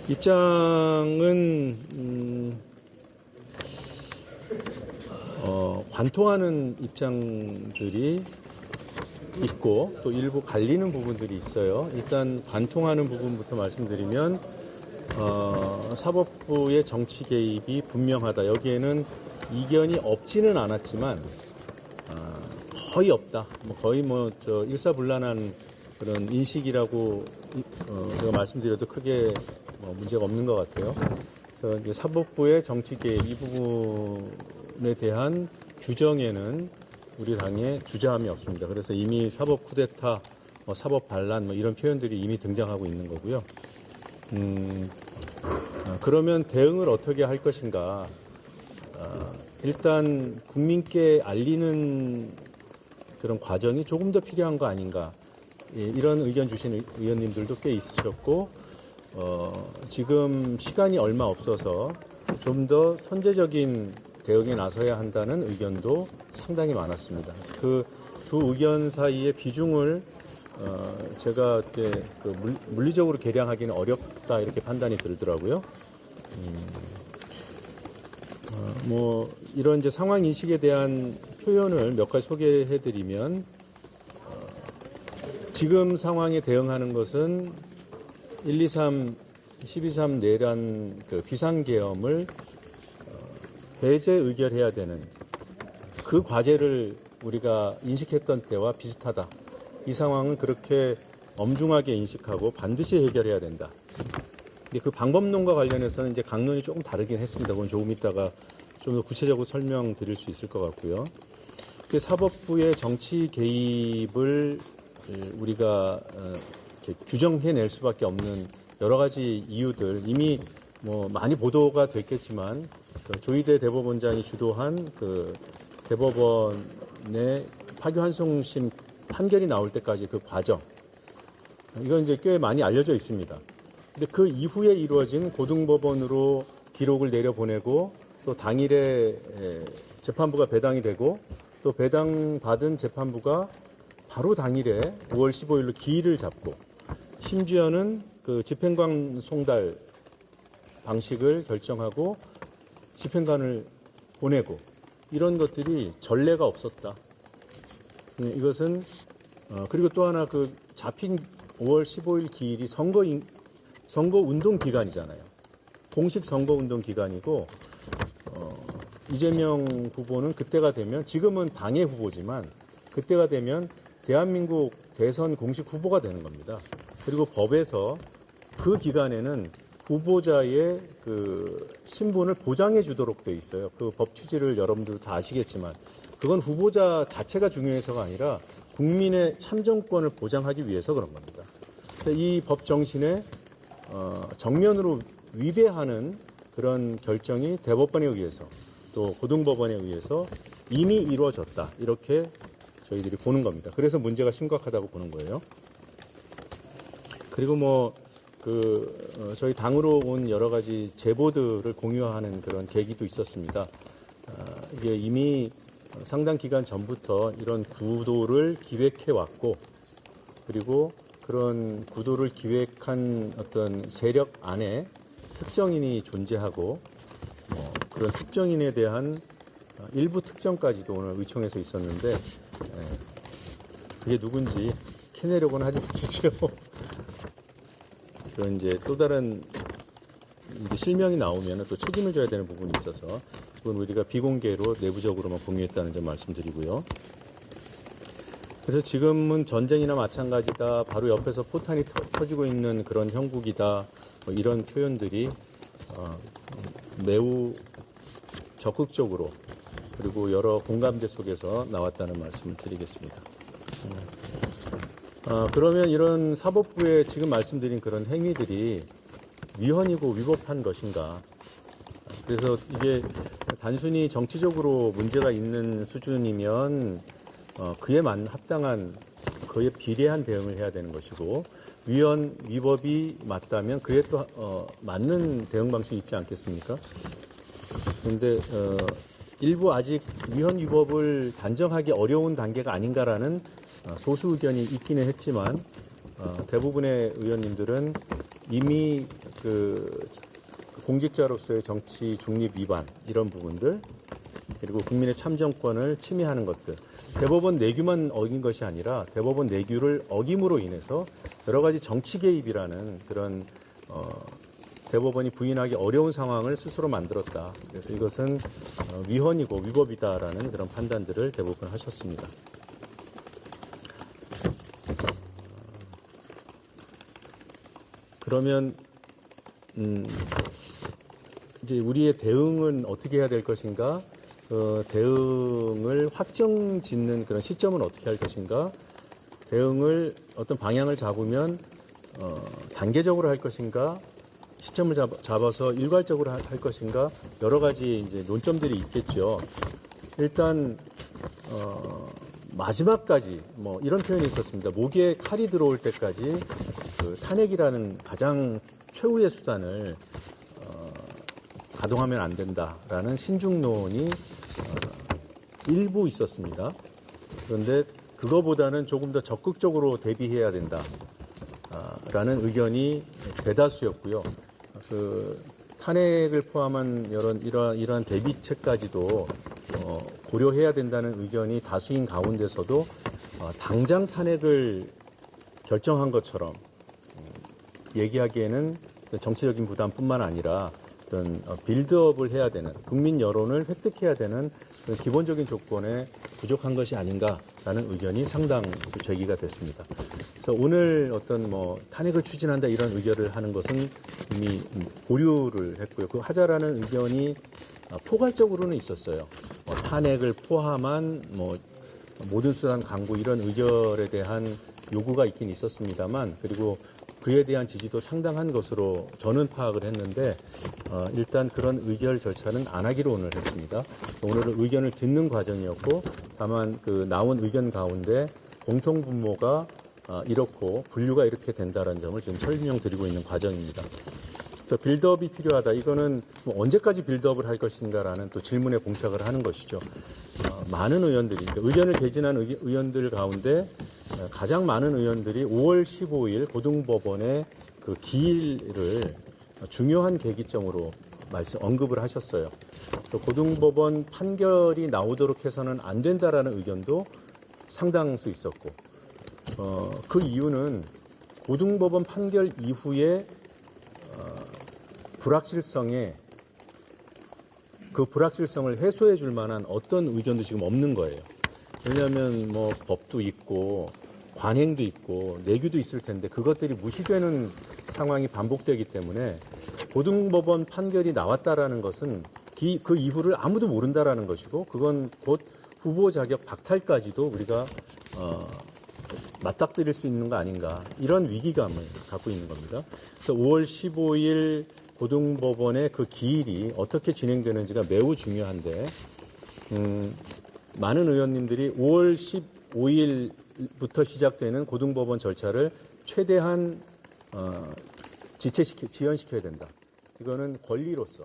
입장은 관통하는 입장들이 있고 또 일부 갈리는 부분들이 있어요. 일단 관통하는 부분부터 말씀드리면 사법부의 정치 개입이 분명하다. 여기에는 이견이 없지는 않았지만 거의 없다. 거의 일사불란한 그런 인식이라고 제가 말씀드려도 크게 문제가 없는 것 같아요. 그래서 이제 사법부의 정치 개입 이 부분에 대한 규정에는 우리 당에 주저함이 없습니다. 그래서 이미 사법 쿠데타, 사법 반란 이런 표현들이 이미 등장하고 있는 거고요. 그러면 대응을 어떻게 할 것인가? 일단 국민께 알리는 그런 과정이 조금 더 필요한 거 아닌가? 예, 이런 의견 주신 의원님들도 꽤 있으셨고, 지금 시간이 얼마 없어서 좀 더 선제적인 대응에 나서야 한다는 의견도 상당히 많았습니다. 그 두 의견 사이의 비중을 제가 물리적으로 계량하기는 어렵다 이렇게 판단이 들더라고요. 이런 이제 상황 인식에 대한 표현을 몇 가지 소개해드리면, 지금 상황에 대응하는 것은 123, 12.3 내란 비상계엄을 배제 의결해야 되는 그 과제를 우리가 인식했던 때와 비슷하다. 이 상황은 그렇게 엄중하게 인식하고 반드시 해결해야 된다. 근데 그 방법론과 관련해서는 이제 강론이 조금 다르긴 했습니다. 그건 조금 이따가 좀 더 구체적으로 설명드릴 수 있을 것 같고요. 사법부의 정치 개입을 우리가 규정해낼 수밖에 없는 여러 가지 이유들, 이미 많이 보도가 됐겠지만 조희대 대법원장이 주도한 대법원의 파기환송심 판결이 나올 때까지 그 과정, 이건 이제 꽤 많이 알려져 있습니다. 근데 그 이후에 이루어진 고등법원으로 기록을 내려보내고 또 당일에 재판부가 배당이 되고 또 배당받은 재판부가 바로 당일에 5월 15일로 기일을 잡고 심지어는 그 집행관 송달 방식을 결정하고 집행관을 보내고 이런 것들이 전례가 없었다. 이것은 그리고 또 하나 잡힌 5월 15일 기일이 선거운동 기간이잖아요. 공식 선거운동 기간이고 이재명 후보는 그때가 되면, 지금은 당의 후보지만 그때가 되면 대한민국 대선 공식 후보가 되는 겁니다. 그리고 법에서 그 기간에는 후보자의 신분을 보장해 주도록 돼 있어요. 그 법 취지를 여러분들 다 아시겠지만 그건 후보자 자체가 중요해서가 아니라 국민의 참정권을 보장하기 위해서 그런 겁니다. 이 법 정신에 정면으로 위배하는 그런 결정이 대법원에 의해서 또 고등법원에 의해서 이미 이루어졌다. 이렇게 저희들이 보는 겁니다. 그래서 문제가 심각하다고 보는 거예요. 그리고 저희 당으로 온 여러 가지 제보들을 공유하는 그런 계기도 있었습니다. 이게 이미 상당 기간 전부터 이런 구도를 기획해 왔고, 그리고 그런 구도를 기획한 어떤 세력 안에 특정인이 존재하고, 그런 특정인에 대한 일부 특정까지도 오늘 의총에서 있었는데, 그게 누군지 캐내려고는 하지 마십시오. 그런 이제 또 다른 실명이 나오면 또 책임을 져야 되는 부분이 있어서 그건 우리가 비공개로 내부적으로만 공유했다는 점 말씀드리고요. 그래서 지금은 전쟁이나 마찬가지다, 바로 옆에서 포탄이 터지고 있는 그런 형국이다, 이런 표현들이 매우 적극적으로 그리고 여러 공감대 속에서 나왔다는 말씀을 드리겠습니다. 그러면 이런 사법부의 지금 말씀드린 그런 행위들이 위헌이고 위법한 것인가? 그래서 이게 단순히 정치적으로 문제가 있는 수준이면 그에 합당한, 그에 비례한 대응을 해야 되는 것이고, 위헌, 위법이 맞다면 그에 또 맞는 대응 방식이 있지 않겠습니까? 그런데 일부 아직 위헌, 위법을 단정하기 어려운 단계가 아닌가라는 소수 의견이 있기는 했지만 대부분의 의원님들은 이미 그 공직자로서의 정치 중립 위반 이런 부분들, 그리고 국민의 참정권을 침해하는 것들, 대법원 내규만 어긴 것이 아니라 대법원 내규를 어김으로 인해서 여러 가지 정치 개입이라는 그런 대법원이 부인하기 어려운 상황을 스스로 만들었다. 그래서 이것은 위헌이고 위법이다라는 그런 판단들을 대부분 하셨습니다. 그러면 이제 우리의 대응은 어떻게 해야 될 것인가? 대응을 확정짓는 그런 시점은 어떻게 할 것인가? 대응을 어떤 방향을 잡으면 단계적으로 할 것인가? 시점을 잡아서 일괄적으로 할 것인가? 여러 가지 이제 논점들이 있겠죠. 일단 마지막까지 뭐 이런 표현이 있었습니다. 목에 칼이 들어올 때까지 그 탄핵이라는 가장 최후의 수단을 가동하면 안 된다라는 신중론이 일부 있었습니다. 그런데 그거보다는 조금 더 적극적으로 대비해야 된다라는 의견이 대다수였고요. 그 탄핵을 포함한 이러한 대비책까지도 고려해야 된다는 의견이 다수인 가운데서도 당장 탄핵을 결정한 것처럼 얘기하기에는 정치적인 부담뿐만 아니라 어떤 빌드업을 해야 되는, 국민 여론을 획득해야 되는 기본적인 조건에 부족한 것이 아닌가라는 의견이 상당 제기가 됐습니다. 그래서 오늘 어떤 뭐 탄핵을 추진한다 이런 의견을 하는 것은 이미 보류를 했고요. 그 하자라는 의견이 포괄적으로는 있었어요. 탄핵을 포함한 뭐 모든 수단 강구 이런 의결에 대한 요구가 있긴 있었습니다만, 그리고 그에 대한 지지도 상당한 것으로 저는 파악을 했는데 일단 그런 의결 절차는 안 하기로 오늘 했습니다. 오늘은 의견을 듣는 과정이었고, 다만 그 나온 의견 가운데 공통분모가 이렇고 분류가 이렇게 된다는 점을 지금 설명드리고 있는 과정입니다. 그래서 빌드업이 필요하다. 이거는 뭐 언제까지 빌드업을 할 것인가라는 또 질문에 봉착을 하는 것이죠. 많은 의원들이, 의견을 개진한 의원들 가운데 가장 많은 의원들이 5월 15일 고등법원의 그 기일을 중요한 계기점으로 언급을 하셨어요. 또 고등법원 판결이 나오도록 해서는 안 된다라는 의견도 상당수 있었고, 그 이유는 고등법원 판결 이후에 그 불확실성을 해소해 줄 만한 어떤 의견도 지금 없는 거예요. 왜냐하면 뭐 법도 있고 관행도 있고 내규도 있을 텐데 그것들이 무시되는 상황이 반복되기 때문에 고등법원 판결이 나왔다라는 것은 그 이후를 아무도 모른다라는 것이고, 그건 곧 후보 자격 박탈까지도 우리가 맞닥뜨릴 수 있는 거 아닌가, 이런 위기감을 갖고 있는 겁니다. 그래서 5월 15일 고등법원의 그 기일이 어떻게 진행되는지가 매우 중요한데, 많은 의원님들이 5월 15일부터 시작되는 고등법원 절차를 최대한 지연시켜야 된다. 이거는 권리로서